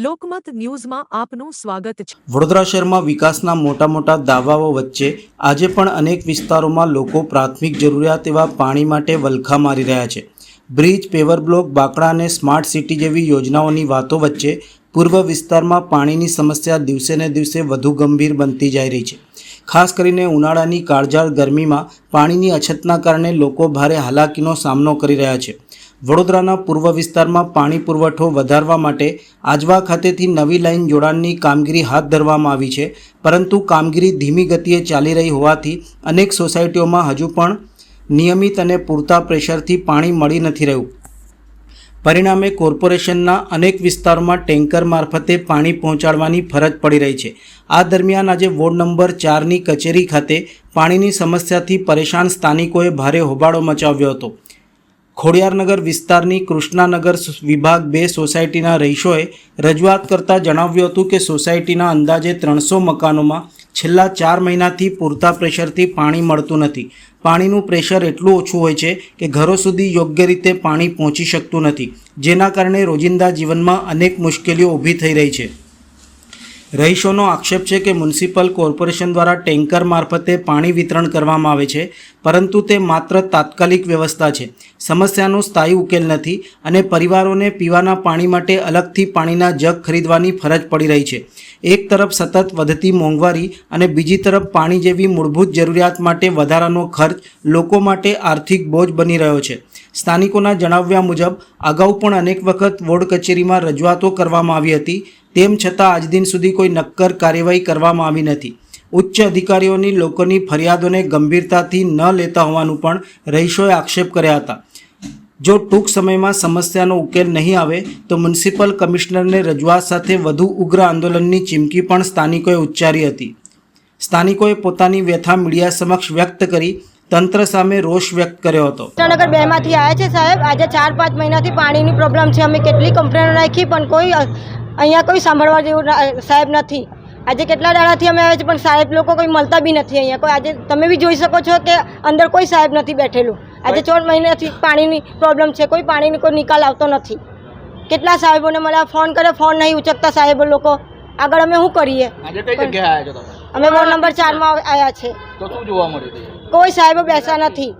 લોકમત ન્યૂઝમાં આપનું સ્વાગત છે। વડોદરા શહેરમાં વિકાસના મોટા દાવાઓ વચ્ચે આજે પણ અનેક વિસ્તારોમાં લોકો પ્રાથમિક જરૂરિયાત એવા પાણી માટે વલખા મારી રહ્યા છે। બ્રિજ, પેવર બ્લોક, બાકડા અને સ્માર્ટ સિટી જેવી યોજનાઓની વાતો વચ્ચે પૂર્વ વિસ્તારમાં પાણીની સમસ્યા દિવસે ને દિવસે વધુ ગંભીર બનતી જઈ રહી છે। ખાસ કરીને ઉનાળાની કાળઝાળ ગરમીમાં પાણીની અછતના કારણે લોકો ભારે હાલાકીનો સામનો કરી રહ્યા છે। વડોદરાના પૂર્વ વિસ્તારમાં પાણી પુરવઠો વધારવા માટે આજવા ખાતેથી નવી લાઇન જોડાણની કામગીરી હાથ ધરવામાં આવી છે, પરંતુ કામગીરી ધીમી ગતિએ ચાલી રહી હોવાથી અનેક સોસાયટીઓમાં હજુ પણ નિયમિત અને પૂરતા પ્રેશરથી પાણી મળી નથી રહ્યું। પરિણામે કોર્પોરેશનના અનેક વિસ્તારોમાં ટેન્કર મારફતે પાણી પહોંચાડવાની ફરજ પડી રહી છે। આ દરમિયાન આજે વોર્ડ નંબર 4ની કચેરી ખાતે પાણીની સમસ્યાથી પરેશાન સ્થાનિકોએ ભારે હોબાળો મચાવ્યો હતો। ખોડિયારનગર વિસ્તારની કૃષ્ણાનગર વિભાગ 2 સોસાયટીના રહીશોએ રજૂઆત કરતા જણાવ્યું હતું કે સોસાયટીના અંદાજે 300 મકાનોમાં છેલ્લા 4 મહિનાથી પૂરતા પ્રેશરથી પાણી મળતું નથી। પાણીનું પ્રેશર એટલું ઓછું હોય છે કે ઘરો સુધી યોગ્ય રીતે પાણી પહોંચી શકતું નથી, જેના કારણે રોજિંદા જીવનમાં અનેક મુશ્કેલીઓ ઊભી થઈ રહી છે। રહીશોનો આક્ષેપ છે કે મ્યુનિસિપલ કોર્પોરેશન દ્વારા ટેન્કર મારફતે પાણી વિતરણ કરવામાં આવે છે, પરંતુ તે માત્ર તાત્કાલિક વ્યવસ્થા છે। સમસ્યાનો સ્થાયી ઉકેલ નથી અને પરિવારોને પીવાના પાણી માટે અલગથી પાણીના જગ ખરીદવાની ફરજ પડી રહી છે। એક તરફ સતત વધતી મોંઘવારી અને બીજી તરફ પાણી જેવી મૂળભૂત જરૂરિયાત માટે વધારાનો ખર્ચ લોકો માટે આર્થિક બોજ બની રહ્યો છે। સ્થાનિકોના જણાવ્યા મુજબ અગાઉ પણ અનેક વખત વોર્ડ કચેરીમાં રજૂઆતો કરવામાં આવી હતી, તેમ છતાં આજ દિન સુધી કોઈ નક્કર કાર્યવાહી કરવામાં આવી નથી। ઉચ્ચ અધિકારીઓની લોકોની ફરિયાદોને ગંભીરતાથી ન લેતા હોવાનું પણ રહીશોએ આક્ષેપ કર્યા હતા। જો ટૂંક સમયમાં સમસ્યાનો ઉકેલ નહીં આવે તો મ્યુનિસિપલ કમિશનરને રજૂઆત સાથે વધુ ઉગ્ર આંદોલનની ચીમકી પણ સ્થાનિકોએ ઉચ્ચારી હતી। સ્થાનિકોએ પોતાની વ્યથા મીડિયા સમક્ષ વ્યક્ત કરી તંત્ર સામે રોષ વ્યક્ત કર્યો હતો। કૃષ્ણનગર 2 માંથી આવ્યા છે સાહેબ। આજે 4-5 મહિનાથી પાણીની પ્રોબ્લેમ છે। અમે કેટલી કમ્પ્લેન રાખી પણ કોઈ અહીંયા કોઈ સાંભળવા જેવું સાહેબ નથી। આજે કેટલા દાડાથી અમે આવ્યા છે પણ સાહેબ લોકો કોઈ મળતા બી નથી અહીંયા કોઈ। આજે તમે બી જોઈ શકો છો કે અંદર કોઈ સાહેબ નથી બેઠેલું। આજે 4 મહિનાથી પાણીની પ્રોબ્લેમ છે, કોઈ પાણીની કોઈ નિકાલ આવતો નથી। કેટલા સાહેબોને મળ્યા, ફોન કરે, ફોન નહીં ઉચકતા સાહેબો લોકો। આગળ અમે શું કરીએ? આજે કઈ જગ્યાએ આવ્યા છો તમે? અમે વોર્ડ નંબર 4માં આવ્યા છે। તો શું જોવા મળ્યું? કોઈ સાહેબો બેસા નથી।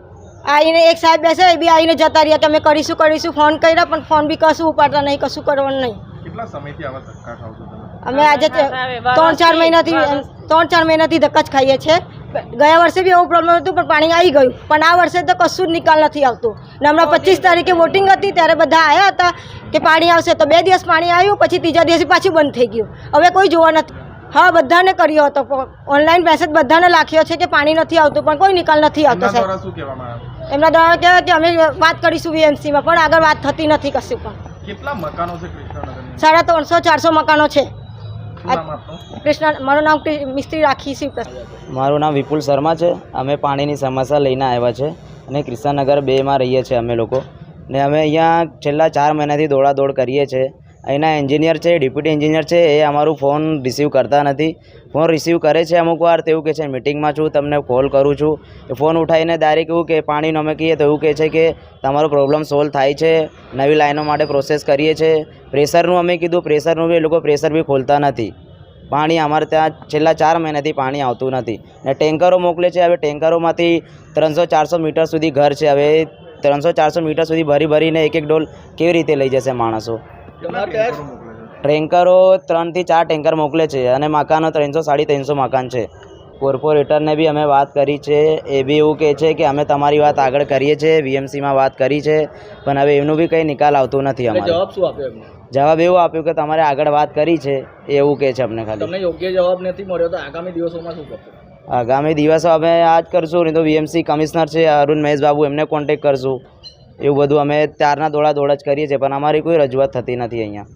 આવીને એક સાહેબ બેસે એ બી આવીને જતા રહ્યા, તમે કરીશું ફોન કર્યા પણ ફોન બી કશું ઉપાડતા નહીં, કશું કરવાનું નહીં। કેટલા સમયથી આવા ધક્કા ખાવ છો તમે? અમે આજે 3-4 મહિનાથી ધક્કા જ ખાઈએ છીએ। ગયા વર્ષે બી એવું પ્રોબ્લેમ હતું પણ પાણી આવી ગયું, પણ આ વર્ષે તો કશું જ નિકાલ નથી આવતું। ને હમણાં 25 તારીખે વોટિંગ હતી ત્યારે બધા આવ્યા હતા કે પાણી આવશે, તો 2 દિવસ પાણી આવ્યું, પછી ત્રીજા દિવસે પાછું બંધ થઈ ગયું। હવે કોઈ જોવા નથી। હા, બધાને કર્યો હતો, ઓનલાઈન મેસેજ બધાને લાખ્યો છે કે પાણી નથી આવતું, પણ કોઈ નિકાલ નથી આવતો સાહેબ। શું કહેવામાં આવ્યું? એમના દ્વારા કહેવાય કે અમે વાત કરીશું VMCમાં, પણ આગળ વાત થતી નથી કશું પણ। કેટલા મકાનો છે કૃષ્ણનગરની? 350-400 મકાનો છે। શું નામ આપનું? કૃષ્ણ, મારું નામ મિસ્ત્રી રાખી શિવ। મારું નામ વિપુલ શર્મા છે। અમે પાણીની સમસ્યા લઈને આવ્યા છે અને કૃષ્ણનગર 2માં રહીએ છીએ અમે લોકો, ને અમે અહીંયા છેલ્લા 4 મહિનાથી દોડાદોડ કરીએ છીએ। અહીંના એન્જિનિયર છે, ડેપ્યુટી એન્જિનિયર છે, એ અમારું ફોન રિસીવ કરતા નથી। ફોન રિસીવ કરે છે અમુક વાર તો એવું કહે છે મિટિંગમાં છું, તમને કોલ કરું છું। એ ફોન ઉઠાવીને ડાયરેક્ટ એવું કે પાણીનો અમે કહીએ તો એવું કહે છે કે તમારો પ્રોબ્લેમ સોલ્વ થાય છે, નવી લાઈનો માટે પ્રોસેસ કરીએ છીએ। પ્રેશરનું અમે કીધું, પ્રેશરનું બી એ લોકો પ્રેશર બી ખોલતા નથી। પાણી અમારે ત્યાં છેલ્લા 4 મહિનાથી પાણી આવતું નથી ને ટેન્કરો મોકલે છે। હવે ટેન્કરોમાંથી 300-400 મીટર સુધી ઘર છે। હવે 300-400 મીટર સુધી ભરીને એક ડોલ કેવી રીતે લઈ જશે માણસો? ટેન્કરો 3 થી 4 ટેન્કર મોકલે છે અને મકાનો 300-350 મકાન છે। કોર્પોરેટરને બી અમે વાત કરી છે, એ બી એવું કહે છે કે અમે તમારી વાત આગળ કરીએ છીએ, VMCમાં વાત કરી છે, પણ હવે એમનું બી કંઈ નિકાલ આવતું નથી અમારે। જવાબ શું આપ્યો એમને? જવાબ એવું આપ્યું કે તમારે આગળ વાત કરી છે, એવું કહે છે અમને ખાલી। તમને યોગ્ય જવાબ નથી મળ્યો તો આગામી દિવસોમાં શું કરશો? આગામી દિવસો અમે આ જ કરશું, નહીં તો VMC કમિશનર છે અરુણ મહેશ બાબુ, એમને કોન્ટેક્ટ કરશું। એવું બધું અમે ત્યારના દોડાદોડ જ કરીએ છીએ, પણ અમારી કોઈ રજૂઆત થતી નથી અહીંયા।